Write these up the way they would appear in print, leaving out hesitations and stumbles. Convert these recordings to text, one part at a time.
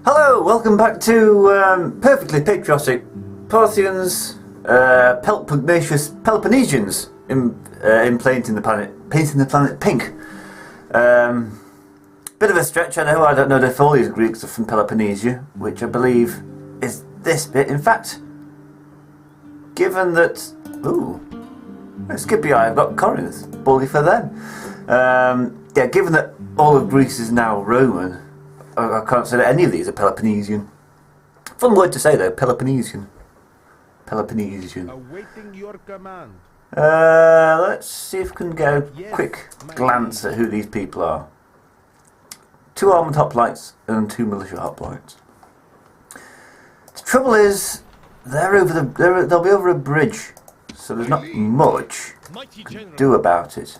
Hello, welcome back to perfectly patriotic Parthians, Peloponnesians in painting the planet pink. Bit of a stretch, I know. I don't know if all these Greeks are from Peloponnesia, which I believe is this bit. In fact, given that, Skippy, I've got Corinth, bully for them. Yeah, given that all of Greece is now Roman, I can't say that any of these are Peloponnesian. Fun word to say though, Peloponnesian. Peloponnesian. Awaiting your command. Let's see if we can get a quick glance at who these people are. 2 armoured hoplites and 2 militia hoplites. The trouble is, they'll be over a bridge, so there's not much you can do about it.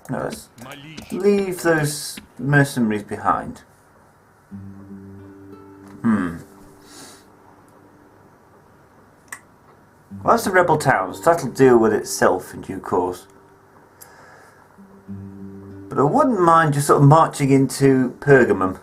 No, let's leave those mercenaries behind. Well, that's the rebel towns. That'll deal with itself in due course. But I wouldn't mind just sort of marching into Pergamum.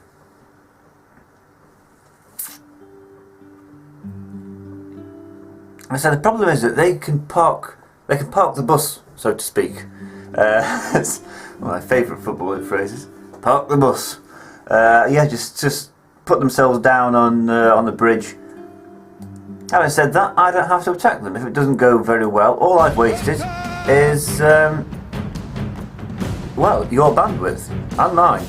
I said the problem is that they can park the bus, so to speak. That's one of my favourite football phrases. Park the bus. Yeah, just put themselves down on the bridge. Having said that, I don't have to attack them if it doesn't go very well. All I've wasted is well, your bandwidth and mine.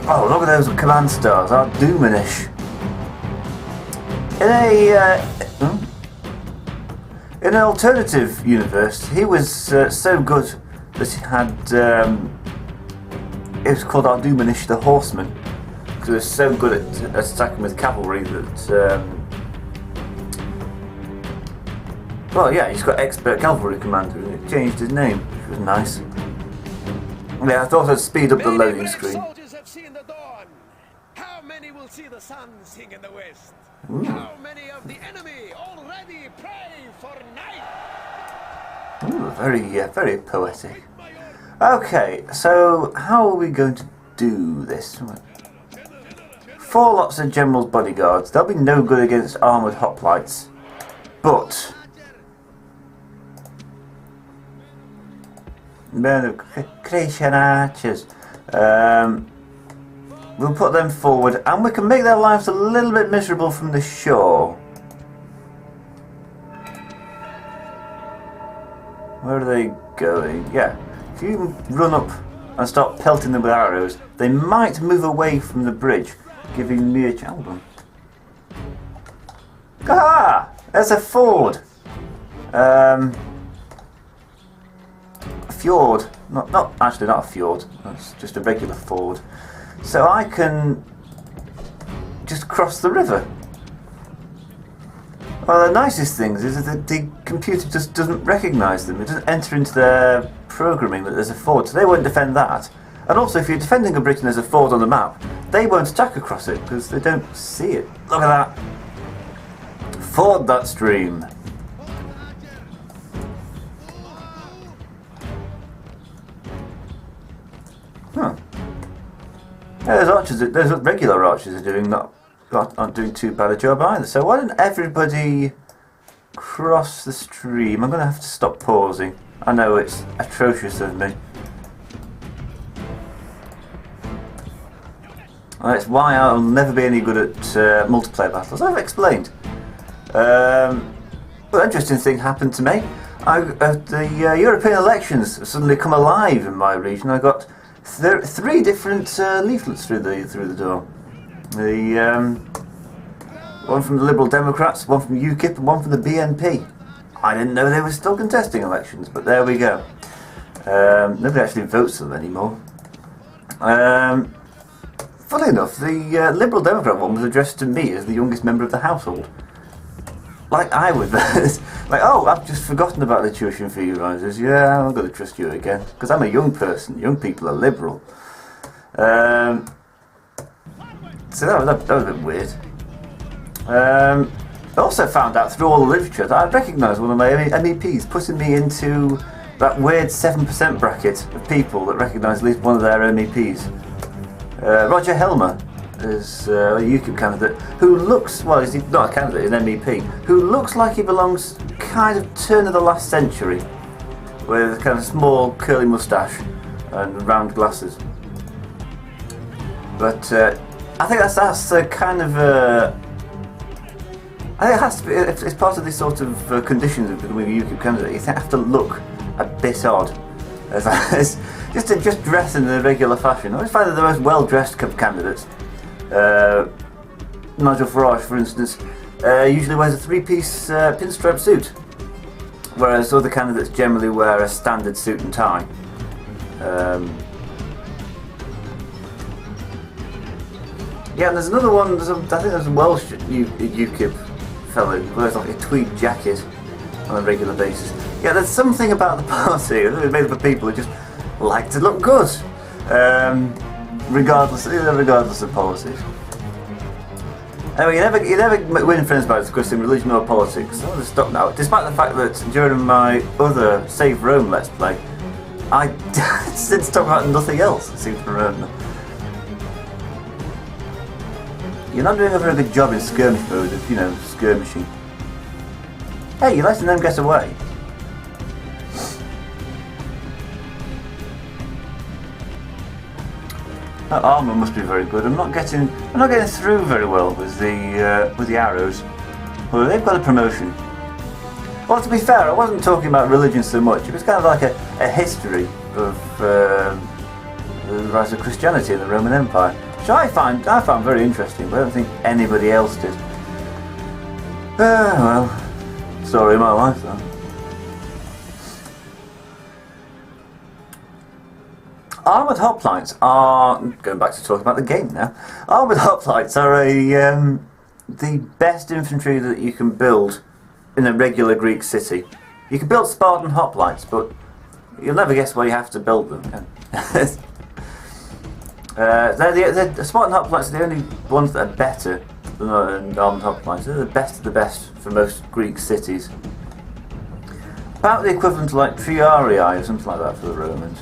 Oh, look at those command stars. How doominish. In an alternative universe, he was so good that he had. It was called Ardumanish the Horseman, because he was so good at attacking with cavalry that. Well, yeah, he's got expert cavalry commander, and it changed his name, which was nice. Yeah, I thought I'd speed up the loading screen. Soldiers have seen the dawn. How many will see the sun sing in the west? Ooh. How many of the enemy already pray for night? Ooh, very poetic. Okay, so how are we going to do this? 4 lots of generals' bodyguards. They'll be no good against armoured hoplites, but men of Cretan archers. We'll put them forward, and we can make their lives a little bit miserable from the shore. Where are they going? Yeah, if you run up and start pelting them with arrows, they might move away from the bridge, giving me a chance. Ah! There's a ford! A fjord. Not actually not a fjord, that's just a regular ford. So I can just cross the river. Well, the nicest things is that the computer just doesn't recognise them. It doesn't enter into their programming that there's a ford, so they won't defend that. And also, if you're defending a bridge and there's a ford on the map, they won't attack across it because they don't see it. Look at that. Ford that stream. Huh. Yeah, those regular archers are aren't doing too bad a job either. So why don't everybody cross the stream? I'm going to have to stop pausing. I know it's atrocious of me. And that's why I'll never be any good at multiplayer battles. I've explained. Well, an interesting thing happened to me. The European elections suddenly come alive in my region. I got 3 different leaflets through the door. One from the Liberal Democrats, one from UKIP, and one from the BNP. I didn't know they were still contesting elections, but there we go. Nobody actually votes for them anymore. Funnily enough, the Liberal Democrat one was addressed to me as the youngest member of the household. Like I would. Like, oh, I've just forgotten about the tuition fee rises. Yeah, I'm going to trust you again. Because I'm a young person. Young people are liberal. So that was a bit weird. I also found out through all the literature that I recognised one of my MEPs putting me into that weird 7% bracket of people that recognise at least one of their MEPs. Roger Helmer is a UKIP candidate who looks, well, he's not a candidate, he's an MEP, who looks like he belongs kind of turn of the last century, with a kind of small curly moustache and round glasses. But I think that's a kind of I think it has to be, it's part of these sort of conditions of becoming a UKIP candidate. You have to look a bit odd. Just dress in the regular fashion. I always find that the most well-dressed candidates, Nigel Farage, for instance, usually wears a three-piece pinstripe suit, whereas other candidates generally wear a standard suit and tie. Yeah, and there's another one. I think there's a Welsh UKIP fellow who wears like a tweed jacket on a regular basis. Yeah, there's something about the party. It's made up of people who just like to look good, regardless of politics. Anyway, you never win friends by discussing religion or politics. I want to stop now. Despite the fact that during my other Save Rome Let's Play, I did talk about nothing else. It seems to remember. You're not doing a very good job in skirmish mode of, skirmishing. Hey, you're letting them get away. That armour must be very good. I'm not getting through very well with the arrows. Well, they've got a promotion. Well, to be fair, I wasn't talking about religion so much. It was kind of like a history of the rise of Christianity in the Roman Empire, which I found very interesting, but I don't think anybody else did. Well, story of my life, though. Armoured hoplites are, going back to talking about the game now, armoured hoplites are the best infantry that you can build in a regular Greek city. You can build Spartan hoplites, but you'll never guess where you have to build them. The Spartan hoplites are the only ones that are better than armoured hoplites. They're the best of the best for most Greek cities. About the equivalent to like Triarii or something like that for the Romans.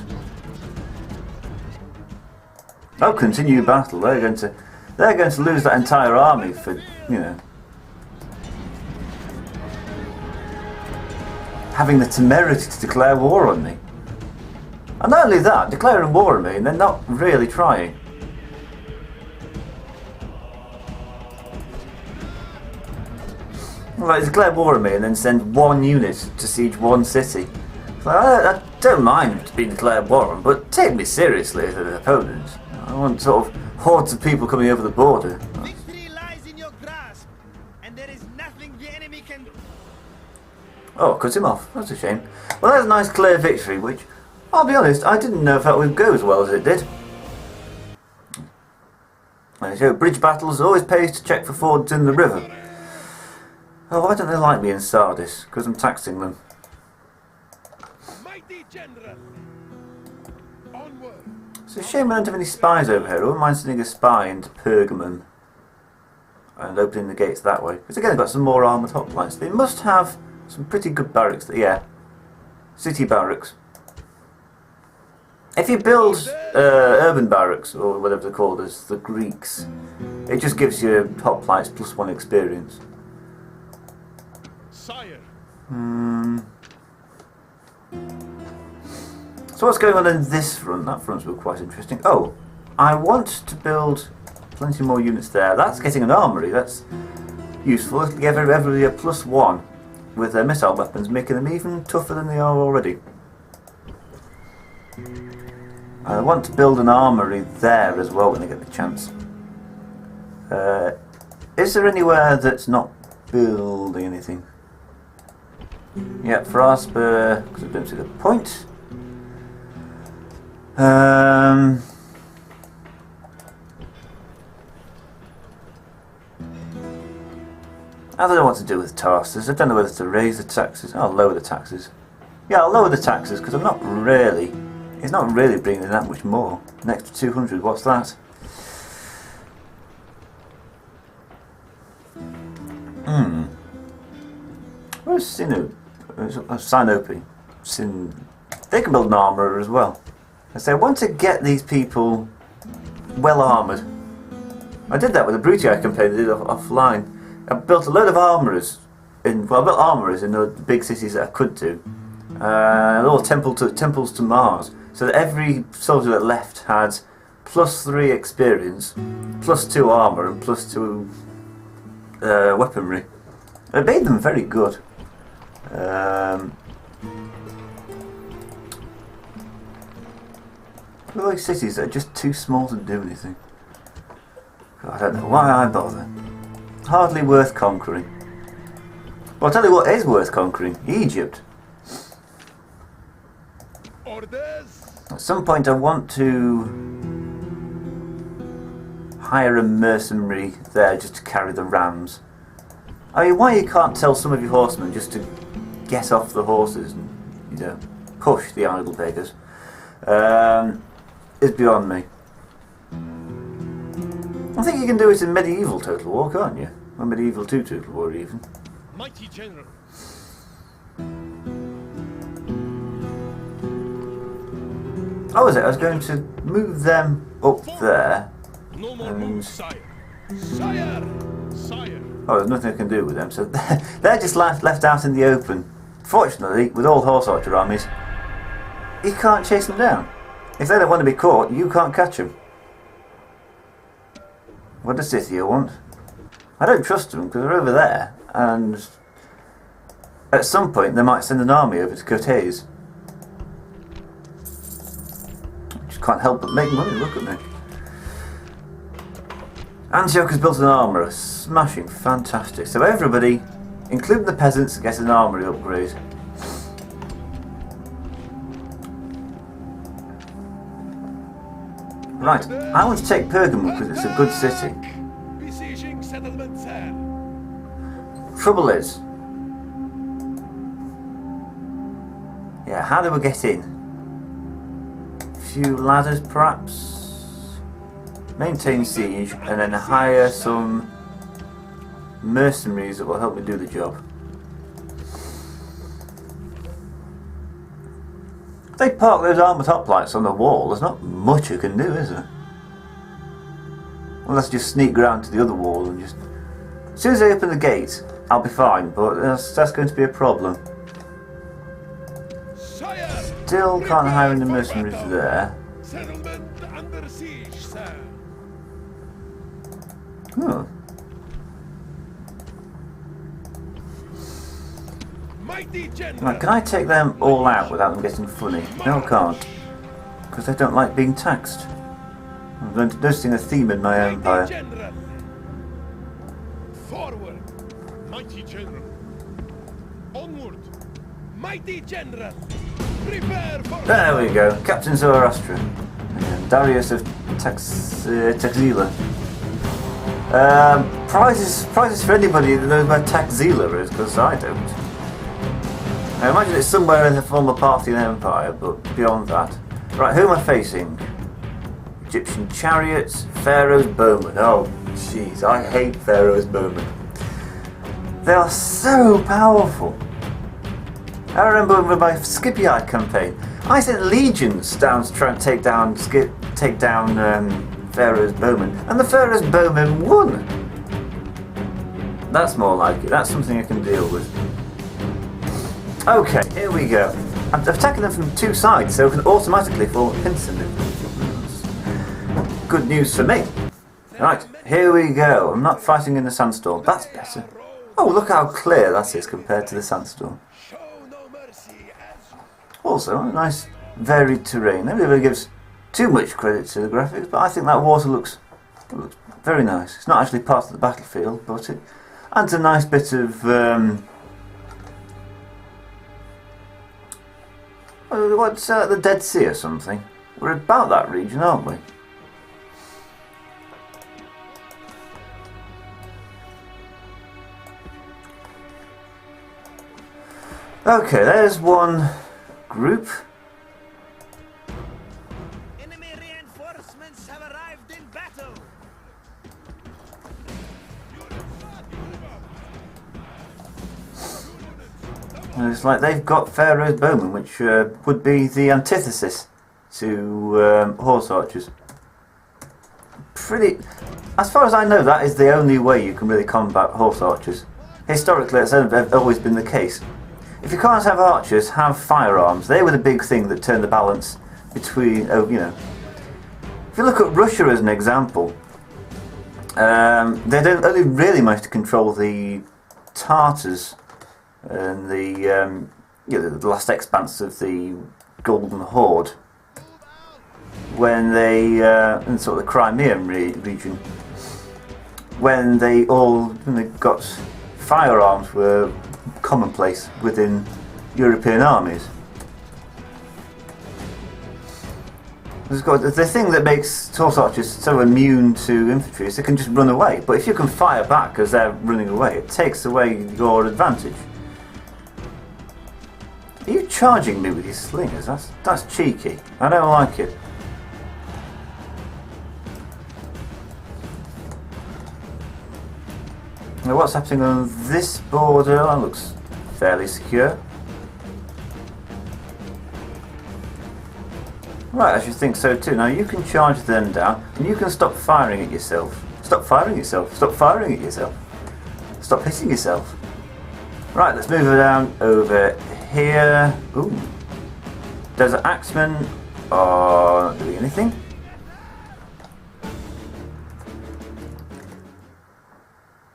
Oh, continue battle. They're going to lose that entire army for, having the temerity to declare war on me. And not only that, declaring war on me and they're not really trying. Like, declare war on me and then send one unit to siege one city. I don't mind being declared war on, but take me seriously as an opponent. I want sort of hordes of people coming over the border. Victory lies in your grasp, and there is nothing the enemy can do. Oh, cut him off. That's a shame. Well, that's a nice clear victory, which, I'll be honest, I didn't know if that would go as well as it did. So, bridge battles always pays to check for fords in the river. Oh, why don't they like me in Sardis? Because I'm taxing them. Mighty general. Onward. It's a shame I don't have any spies over here. I wouldn't mind sending a spy into Pergamum and opening the gates that way. Because again, they've got some more armoured hoplites. They must have some pretty good barracks. Yeah, city barracks. If you build urban barracks, or whatever they're called as the Greeks, it just gives you hoplites +1 experience. Sire. So what's going on in this front? That front's quite interesting. Oh, I want to build plenty more units there. That's getting an armoury. That's useful. It'll give everybody a +1 with their missile weapons, making them even tougher than they are already. I want to build an armoury there as well when I get the chance. Is there anywhere that's not building anything? Yeah, Frasper, because I don't see the point. I don't know what to do with Tarsus. I don't know whether to raise the taxes. I'll lower the taxes. Yeah, I'll lower the taxes because I'm not really... It's not really bringing in that much more. An extra 200, what's that? Where's Sinope? Sinope. They can build an armourer as well. I say, I want to get these people well armoured. I did that with the Brutii campaign I did offline. I built a load of armourers I built armourers in the big cities that I could do. All temples to Mars, so that every soldier that left had +3 experience, +2 armour, and +2 weaponry. It made them very good. All these cities that are just too small to do anything. I don't know why I bother. Hardly worth conquering. Well, I'll tell you what is worth conquering. Egypt. Orders. At some point I want to hire a mercenary there just to carry the rams. I mean, why you can't tell some of your horsemen just to get off the horses and, you know, push the idle beggars, is beyond me. I think you can do it in medieval Total War, can't you? Or medieval 2 Total War even. Mighty General. Oh, was it? I was going to move them up there. No more moves, sire. Sire! Sire! Oh, there's nothing I can do with them, so they're just left out in the open. Fortunately, with all horse archer armies, you can't chase them down. If they don't want to be caught, you can't catch them. What does Scythia want? I don't trust them because they're over there, and at some point they might send an army over to Cortez. Just can't help but make money, look at me. Antioch has built an armourer, smashing, fantastic. So everybody, including the peasants, gets an armoury upgrade. Right, I want to take Pergamum because it's a good city. Besieging settlement, sir. Trouble is, yeah, how do we get in? A few ladders, perhaps? Maintain siege, and then hire some mercenaries that will help me do the job. If they park those armoured hoplites on the wall, there's not much you can do, is there? Unless you just sneak round to the other wall and just... As soon as they open the gate, I'll be fine, but that's going to be a problem. Still can't hire any mercenaries there. Settlement under siege, sir. Oh. Mighty General. Right, can I take them all out without them getting funny? No, I can't. Because they don't like being taxed. I'm noticing a theme in my empire. Mighty General. Forward. Mighty General. Onward. Mighty General. Prepare for... There we go. Captain Zoroaster. And Darius of Taxila. Prizes for anybody that knows where Taxila is, because I don't. I imagine it's somewhere in the former Parthian Empire, but beyond that. Right, who am I facing? Egyptian chariots, Pharaoh's bowmen. Oh, jeez, I hate Pharaoh's bowmen. They are so powerful. I remember with my Scipii campaign, I sent legions down to try and take down Pharaoh's bowmen, and the Pharaoh's bowmen won. That's more like it. That's something I can deal with. Okay, here we go. I'm attacking them from two sides, so I can automatically fall instantly. Good news for me. Right, here we go. I'm not fighting in the sandstorm. That's better. Oh, look how clear that is compared to the sandstorm. Also, a nice varied terrain. Nobody ever gives too much credit to the graphics, but I think that water looks very nice. It's not actually part of the battlefield, but it adds a nice bit of what's the Dead Sea or something? We're about that region, aren't we? Okay, there's one group. Enemy reinforcements have arrived in battle. And it's like they've got Pharaoh's bowmen, which would be the antithesis to horse archers. pretty... As far as I know, that is the only way you can really combat horse archers. Historically, it's always been the case. If you can't have archers, have firearms. They were the big thing that turned the balance between... If you look at Russia as an example, they don't only really manage to control the Tartars and the last expanse of the Golden Horde when they in sort of the Crimean region when they got firearms were commonplace within European armies. The thing that makes horse archers so immune to infantry is they can just run away. But if you can fire back as they're running away, it takes away your advantage. Are you charging me with your slingers? That's cheeky. I don't like it. Now what's happening on this border? That looks fairly secure. Right, I should think so too. Now you can charge them down, and you can stop firing at yourself. Stop firing at yourself. Stop firing at yourself. Stop hitting yourself. Right, let's move it down over here. Ooh. Desert Axemen are not doing anything.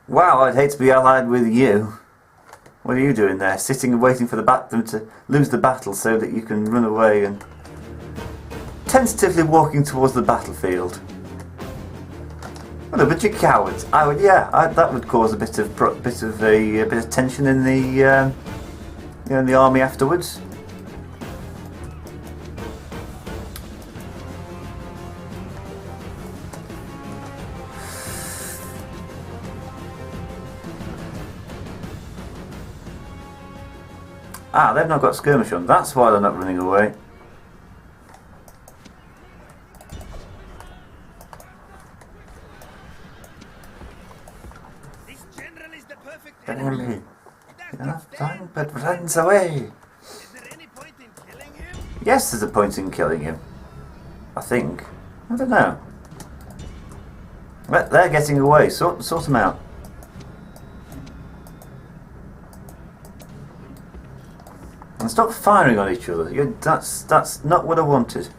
Wow, I'd hate to be allied with you. What are you doing there? Sitting and waiting for them to lose the battle so that you can run away and... tentatively walking towards the battlefield. What a bunch of cowards! That would cause a bit of tension in the in the army afterwards. They've not got skirmish on. That's why they're not running away. Enemy. Enough time, but runs away. Is there any point in killing him? Yes, there's a point in killing him. I think. I don't know. But they're getting away. Sort them out. And stop firing on each other. That's not what I wanted.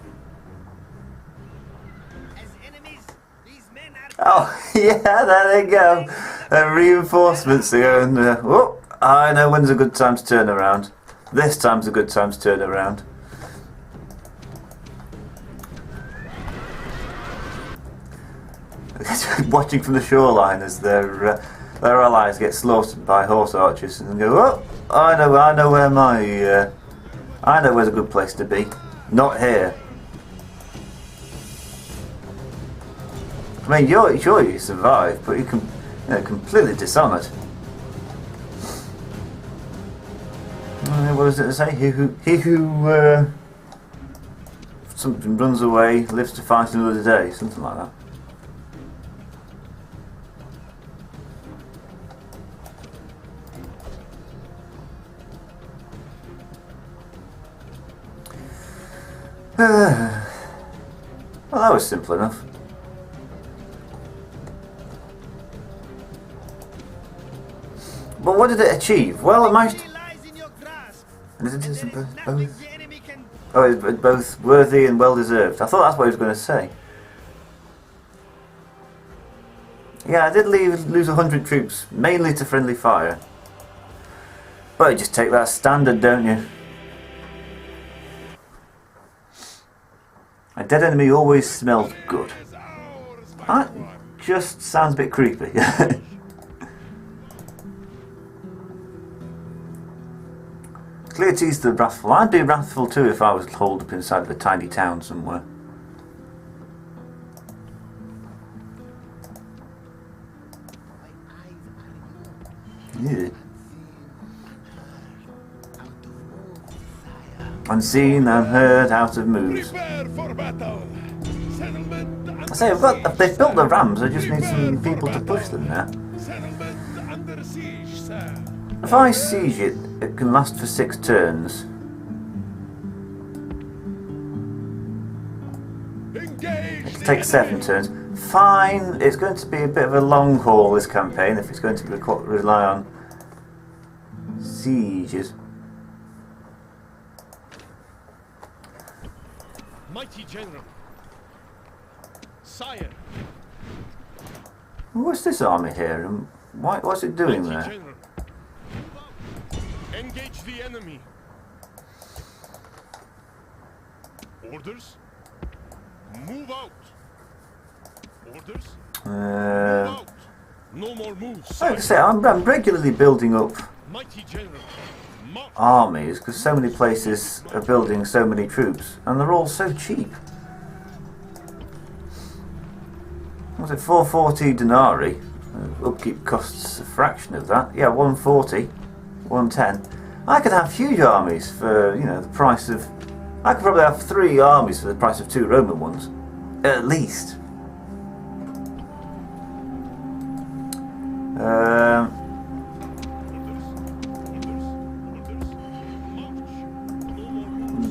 As enemies, these men are... Oh, yeah, there they go. Reinforcements are going, oh, I know when's a good time to turn around. This time's a good time to turn around. Watching from the shoreline as their allies get slaughtered by horse archers and go, oh, I know where I know where's a good place to be. Not here. I mean, you survive, but you can, completely dishonoured. What does it say? He who something runs away lives to fight another day, something like that. Well, that was simple enough. But what did it achieve? Well, it managed. It's both worthy and well deserved. I thought that's what he was going to say. Yeah, I did lose 100 troops, mainly to friendly fire. But you just take that standard, don't you? A dead enemy always smells good. That just sounds a bit creepy. Clearty's the wrathful. I'd be wrathful too if I was holed up inside of a tiny town somewhere. Yeah. Unseen and heard out of moves. Prepare for battle. Settlement I say, they've built the rams, I just need some people to push them now. Settlement under siege, sir. If I siege it, it can last for 6 turns. Engage. It takes 7 turns. fine. It's going to be a bit of a long haul, this campaign, if it's going to rely on sieges. Mighty General. Sire. What's this army here, and what's it doing Mighty there? General. Engage the enemy. Orders. Move out. Orders. Move out. No more moves. Like I say, I'm regularly building up Mighty General. March. armies because so many places are building so many troops, and they're all so cheap. Was it 440 denarii? Upkeep costs a fraction of that. Yeah, 140, 110. I could have huge armies for, you know, the price of... I could probably have 3 armies for the price of 2 Roman ones. At least.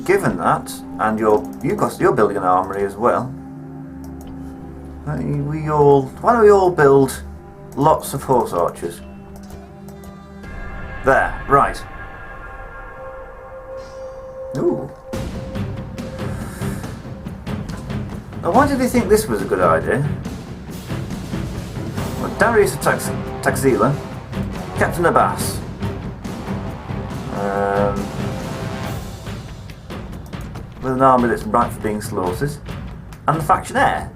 Given that, and you're building an armory as well, why don't we all build lots of horse archers? There, right. Ooh. Now, why did they think this was a good idea? Well, Darius of Taxila, Captain Abbas, with an army that's ripe for being slaughtered, and the faction heir.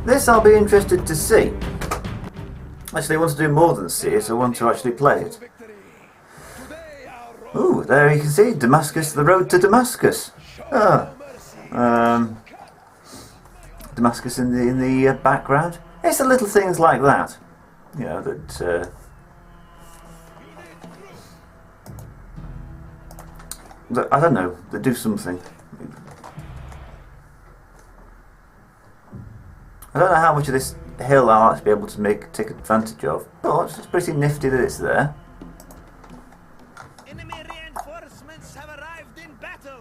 This I'll be interested to see. Actually, I want to do more than see it, I want to actually play it. Ooh, there you can see Damascus, the road to Damascus. Damascus in the background. It's the little things like that, you know, that I don't know, that do something. I don't know how much of this hill I'll actually be able to take advantage of, but it's pretty nifty that it's there. Enemy reinforcements have arrived in battle.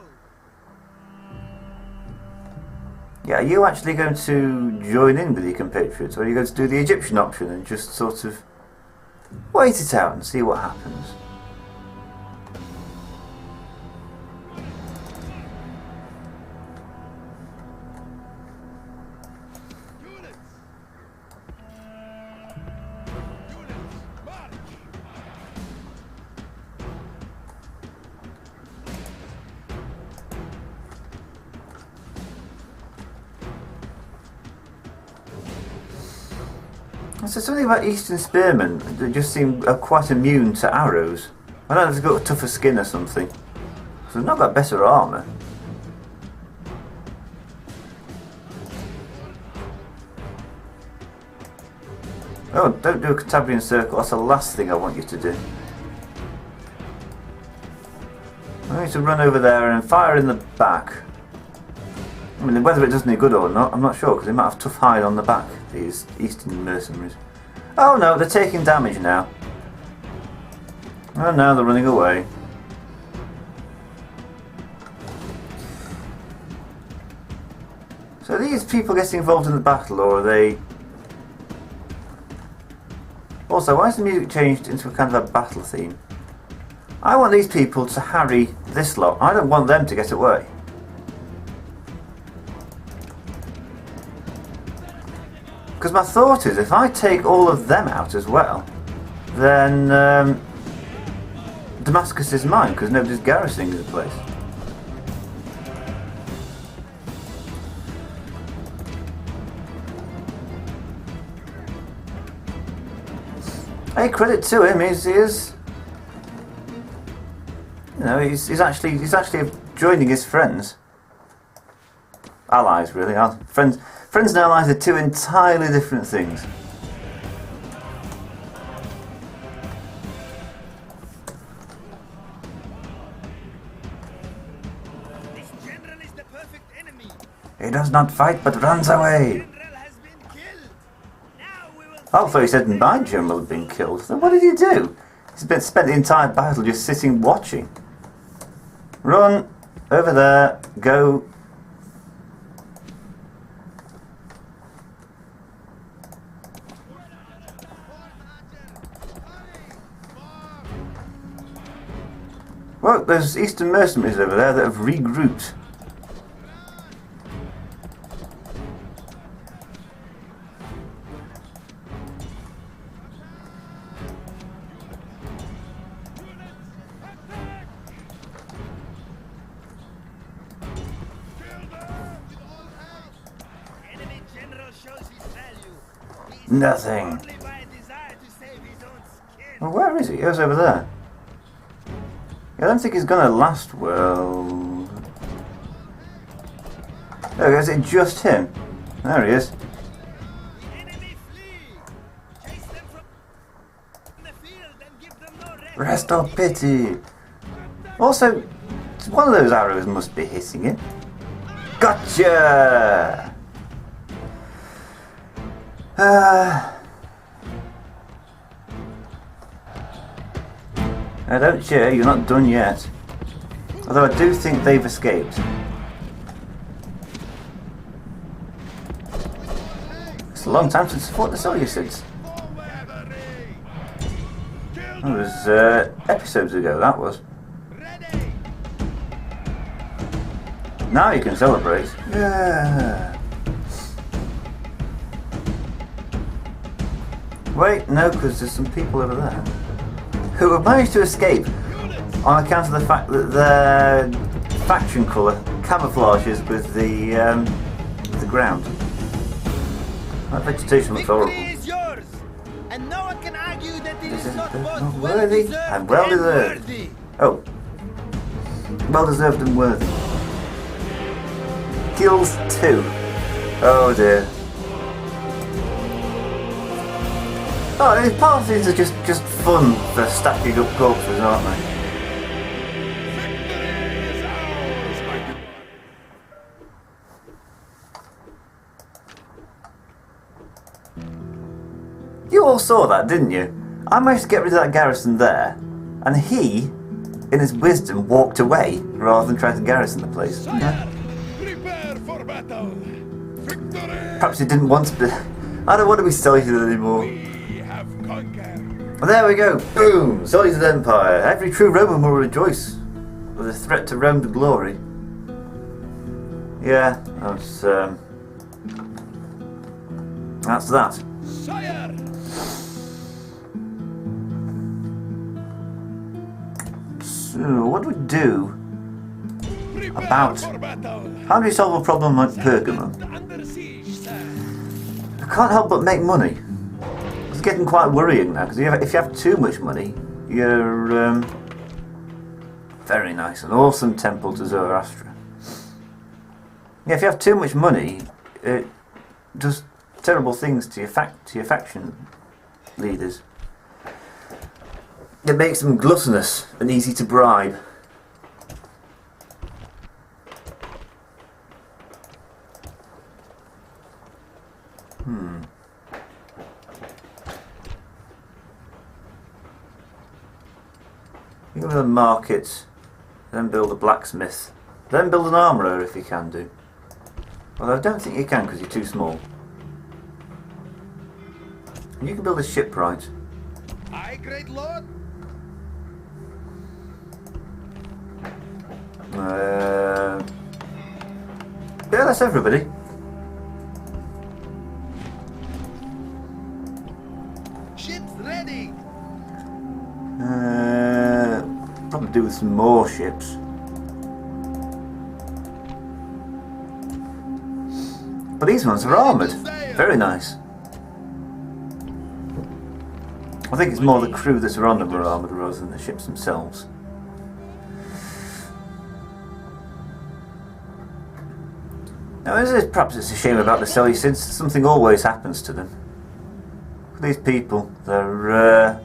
Yeah, are you actually going to join in with your compatriots, or are you going to do the Egyptian option and just sort of wait it out and see what happens? So something about Eastern Spearmen that just seem quite immune to arrows. I don't know if they've got a tougher skin or something. So they've not got better armour. Oh, don't do a Cantabrian circle, that's the last thing I want you to do. I need to run over there and fire in the back. I mean, whether it does any good or not, I'm not sure, because they might have tough hide on the back, these Eastern mercenaries. Oh no, they're taking damage now. Oh no, they're running away. So are these people getting involved in the battle, or are they... Also, why is the music changed into a kind of a battle theme? I want these people to harry this lot. I don't want them to get away. Because my thought is, if I take all of them out as well, then Damascus is mine, because nobody's garrisoning the place. Hey, credit to him, he is, you know, he's actually joining his friends, allies really. Friends and allies are two entirely different things. This general is the perfect enemy. He does not fight but runs away. General has been killed. Now we will Oh, I thought he said my general had been killed. Then what did he do? He's spent the entire battle just sitting watching. Run! Over there. Go. Well, there's Eastern mercenaries over there that have regrouped. Nothing. Well, where is he? He goes over there. I don't think he's gonna last well. Oh, is it just him? There he is. Rest or pity. Also, one of those arrows must be hitting him. Gotcha! Now don't cheer, you're not done yet. Although I do think they've escaped. It's a long time since I fought the Seleucids. That was episodes ago, that was. Now you can celebrate. Yeah. Wait, no, because there's some people over there who have managed to escape on account of the fact that their faction colour camouflages with the ground. That vegetation looks horrible. Is yours, and no one can argue that it This is not both not well worthy deserved and well deserved. worthy. Oh, well deserved and worthy. Kills 2. Oh dear. Oh, these Parthians are just fun for stacking up corpses, aren't they? You all saw that, didn't you? I managed to get rid of that garrison there, and he, in his wisdom, walked away rather than trying to garrison the place. Sire, prepare for battle. Victory! Perhaps he didn't want to be. I don't want to be Seleucid anymore. We have conquered. Well, there we go. Boom! Seleucid Empire. Every true Roman will rejoice with a threat to Rome to glory. Yeah, that's that. Sire! So, what do we do Prepare about? for battle. How do we solve a problem like Pergamum? Under siege, sir. I can't help but make money. It's getting quite worrying now, because if you have too much money, you're very nice, an awesome temple to Zoroaster. Yeah, if you have too much money, it does terrible things to your faction leaders. It makes them gluttonous and easy to bribe. You go to the market, then build a blacksmith, then build an armourer if you can do. Although I don't think you can because you're too small. And you can build a shipwright. Aye, great lord. Yeah, that's everybody. Ships ready. Probably do with some more ships. But these ones are armoured. Very nice. I think it's more the crew that are on them are armoured rather than the ships themselves. Now, perhaps it's a shame about the Seleucids. Something always happens to them. These people, they're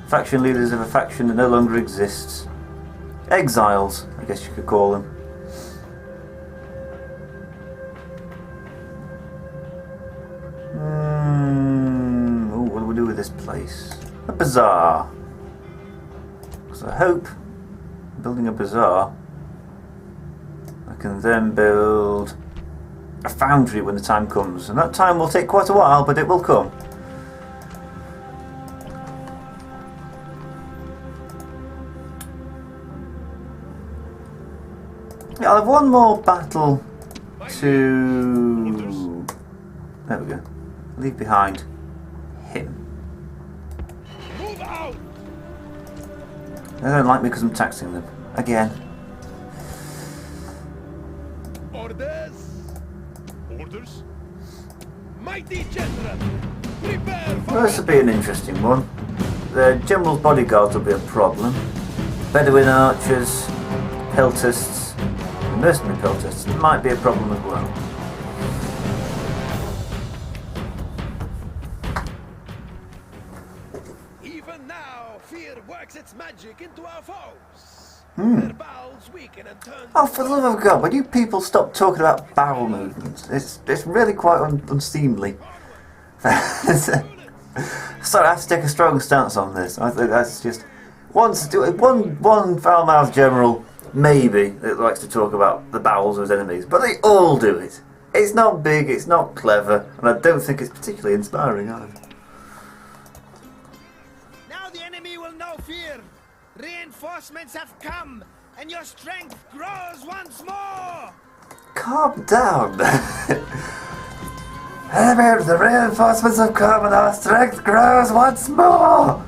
faction leaders of a faction that no longer exists. Exiles, I guess you could call them. What do we do with this place? A bazaar. Because I hope, building a bazaar, I can then build a foundry when the time comes. And that time will take quite a while, but it will come. Yeah, I'll have one more battle to... There we go. Leave behind him. Move out! They don't like me because I'm taxing them. Again. Orders! Orders? Mighty general! Prepare for... Well, this will be an interesting one. The general's bodyguards will be a problem. Bedouin archers, peltists, and mercenary peltists might be a problem as well. Even now, fear works its magic into our foes. Hmm. Their bowels weaken and turn... Oh, for the love of God, would you people stop talking about bowel movements? It's really quite unseemly. Sorry, I have to take a strong stance on this. I think that's just... one foul-mouthed general, maybe, that likes to talk about the bowels of his enemies, but they all do it. It's not big, it's not clever, and I don't think it's particularly inspiring either. Now the enemy will know fear. Reinforcements have come, and your strength grows once more. Calm down. The reinforcements have come and our strength grows once more.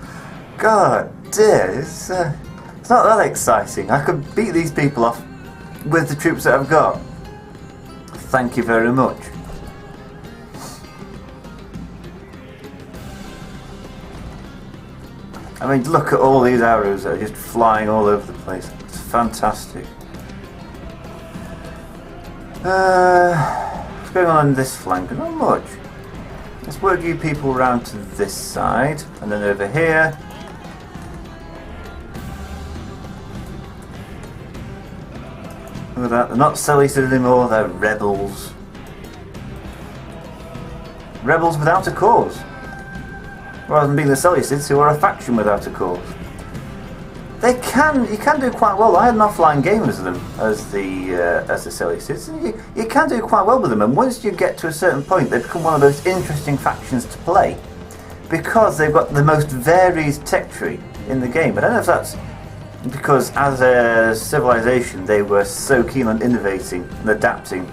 God dear, it's not that exciting. I could beat these people off with the troops that I've got. Thank you very much. I mean, look at all these arrows that are just flying all over the place. It's fantastic. What's going on this flank? Not much. Let's work you people around to this side, and then over here. Look at that, they're not Seleucids anymore, they're rebels. Rebels without a cause. Rather than being the Seleucids, who are a faction without a cause. You can do quite well. I had an offline game as them, as the Seleucids. You can do quite well with them, and once you get to a certain point, they become one of those interesting factions to play, because they've got the most varied tech tree in the game. I don't know if that's because as a civilization they were so keen on innovating and adapting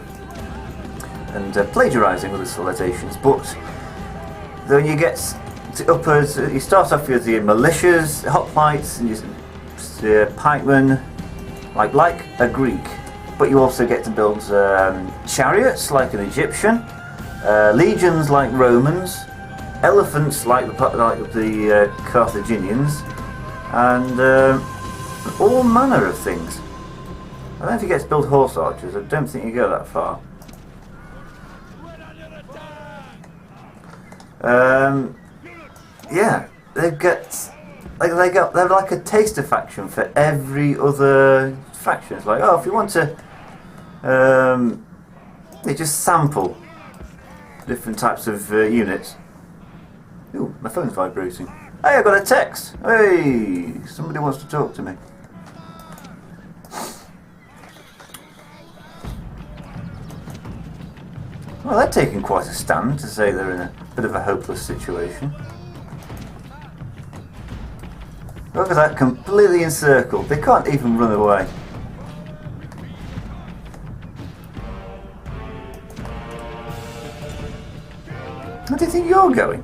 and plagiarising other civilizations, but when you get to uppers, you start off with your militias, hoplites, and your pikemen, like a Greek, but you also get to build chariots like an Egyptian, legions like Romans, elephants like the Carthaginians, and all manner of things. I don't know if you get to build horse archers. I don't think you go that far. Yeah, they're like a taster faction for every other faction. It's like, oh, if you want to, they just sample different types of units. Ooh, my phone's vibrating. Hey, I got a text. Hey, somebody wants to talk to me. Well, they're taking quite a stand to say they're in a bit of a hopeless situation. Look at that, completely encircled. They can't even run away. Where do you think you're going?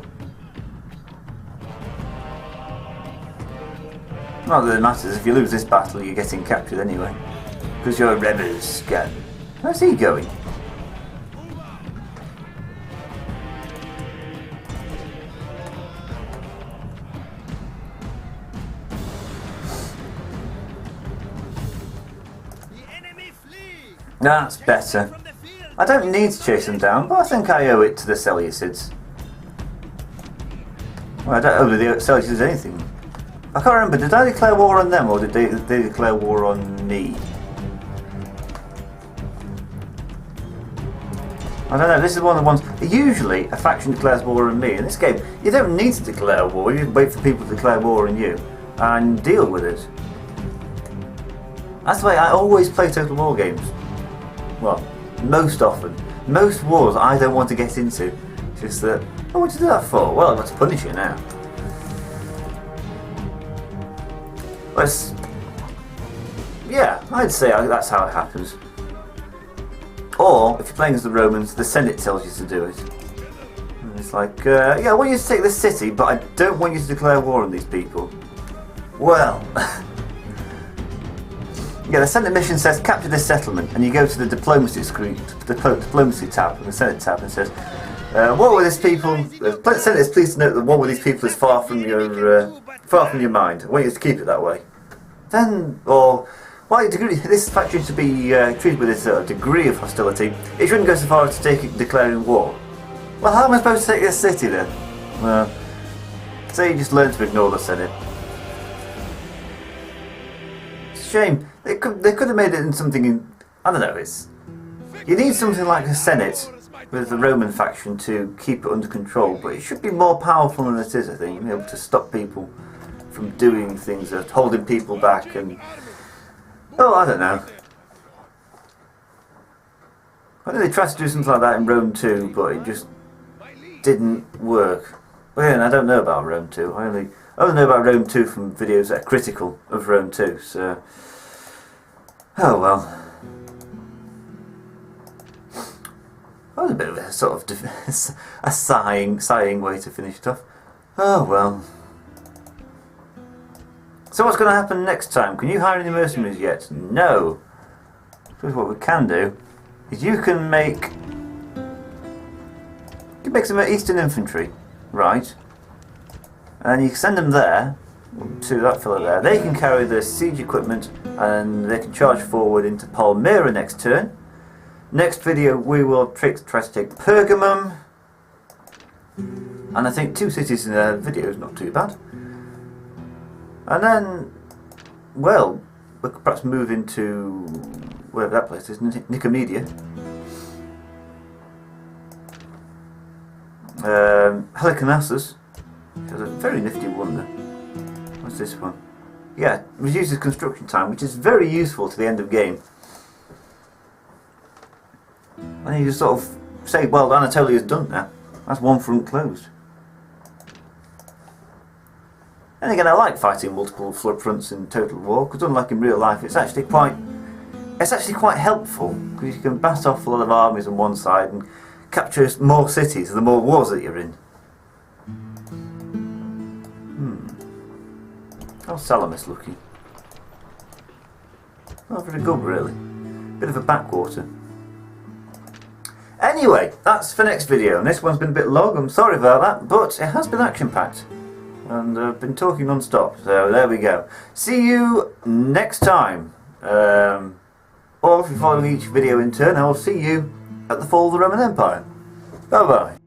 Not that it matters. If you lose this battle, you're getting captured anyway. Because you're a rebel scan. Where's he going? That's better. I don't need to chase them down, but I think I owe it to the Seleucids. Well, I don't owe the Seleucids anything. I can't remember, did I declare war on them, or did they declare war on me? I don't know, this is one of the ones... Usually, a faction declares war on me. In this game, you don't need to declare war, you wait for people to declare war on you. and deal with it. That's the way I always play Total War games. Well, most often. Most wars I don't want to get into. It's just that, oh, what did you do that for? Well, I've got to punish you now. Yeah, I'd say that's how it happens. Or, if you're playing as the Romans, the Senate tells you to do it. And it's like, yeah, I want you to take this city, but I don't want you to declare war on these people. Well, yeah, the Senate mission says capture this settlement, and you go to the diplomacy screen, the diplomacy tab, and the Senate tab, and it says, war with these people. The Senate is pleased to note that war with these people is far from your mind. I want you to keep it that way. Then, or while this faction should be treated with this degree of hostility, it shouldn't go so far as to declaring war. Well, how am I supposed to take this city then? Well, say you just learn to ignore the Senate. It's a shame. They could have made it in something in, I don't know, you need something like a Senate with the Roman faction to keep it under control, but it should be more powerful than it is, I think, able to stop people from doing things, holding people back, and oh, I don't know. I know they tried to do something like that in Rome 2, but it just didn't work. Well, again, I don't know about Rome 2. I only know about Rome 2 from videos that are critical of Rome 2, so oh well. That was a bit of a sort of a sighing way to finish it off. Oh well. So what's going to happen next time? Can you hire any mercenaries yet? No. So what we can do is you can make some Eastern infantry, right? And you can send them there to that fellow there. They can carry the siege equipment and they can charge forward into Palmyra next turn. Next video we will try to take Pergamum, and I think 2 cities in a video is not too bad. And then, well, we could perhaps move into wherever that place is, Nicomedia. Halicarnassus, which has a very nifty one there. What's this one? Yeah, reduces construction time, which is very useful to the end of game. And you just sort of say, well, Anatolia's done now. That's one front closed. And again, I like fighting multiple fronts in Total War, because unlike in real life, it's actually quite helpful, because you can bat off a lot of armies on one side and capture more cities the more wars that you're in. How's Salamis looking? Not very good, really. Bit of a backwater. Anyway, that's for next video, and this one's been a bit long, I'm sorry about that, but it has been action-packed. And I've been talking non-stop, so there we go. See you next time. Or if you follow each video in turn, I will see you at the fall of the Roman Empire. Bye-bye.